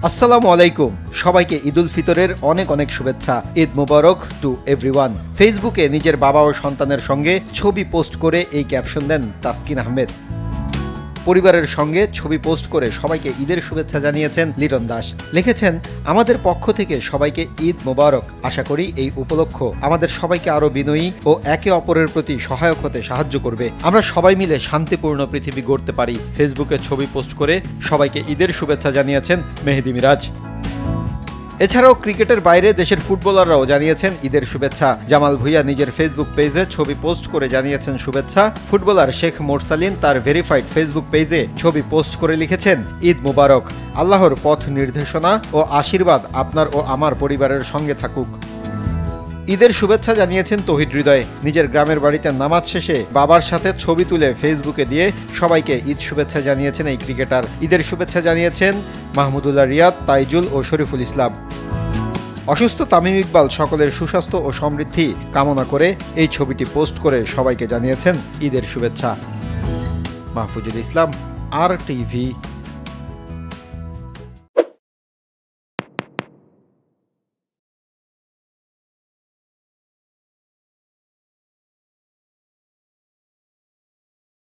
আসসালামু আলাইকুম, সবাইকে ঈদুল ফিতরের অনেক অনেক শুভেচ্ছা। ঈদ মুবারক টু এভরিওয়ান। ফেসবুকে নিজের বাবা ও সন্তানের সঙ্গে ছবি পোস্ট করে এই ক্যাপশন দেন তাসকিন আহমেদ। পরিবারের সঙ্গে ছবি পোস্ট করে সবাইকে ঈদের শুভেচ্ছা জানিয়েছেন লিটন দাস। লিখেছেন, আমাদের পক্ষ থেকে সবাইকে ঈদ মোবারক। আশা করি এই উপলক্ষ আমাদের সবাইকে আরো বিনয়ী ও একে অপরের প্রতি সহায়ক হতে সাহায্য করবে। আমরা সবাই মিলে শান্তিপূর্ণ পৃথিবী গড়তে পারি। ফেসবুকে ছবি পোস্ট করে সবাইকে ঈদের শুভেচ্ছা জানিয়েছেন মেহেদি মিরাজ। এছাড়াও ক্রিকেটের বাইরে দেশের ফুটবলাররাও জানিয়েছেন ঈদের শুভেচ্ছা। জামাল ভুঁইয়া নিজের ফেসবুক পেজে ছবি পোস্ট করে জানিয়েছেন শুভেচ্ছা। ফুটবলার শেখ মোরসালিন তার ভেরিফাইড ফেসবুক পেজে ছবি পোস্ট করে লিখেছেন, ঈদ মুবারক। আল্লাহর পথ নির্দেশনা ও আশীর্বাদ আপনার ও আমার পরিবারের সঙ্গে থাকুক। ঈদের শুভেচ্ছা জানিয়েছেন তৌহিদ হৃদয়। নিজের গ্রামের বাড়িতে নামাজ শেষে বাবার সাথে ছবি তুলে ফেসবুকে দিয়ে সবাইকে ঈদ শুভেচ্ছা জানিয়েছেন এই ক্রিকেটার। ঈদের শুভেচ্ছা জানিয়েছেন মাহমুদুল্লাহ রিয়াদ, তাইজুল ও শরীফুল ইসলাম। অসুস্থ তামিম ইকবাল সকলের সুস্বাস্থ্য ও সমৃদ্ধি কামনা করে এই ছবিটি পোস্ট করে সবাইকে জানিয়েছেন ঈদের শুভেচ্ছা। মাহফুজুল ইসলাম, RTV।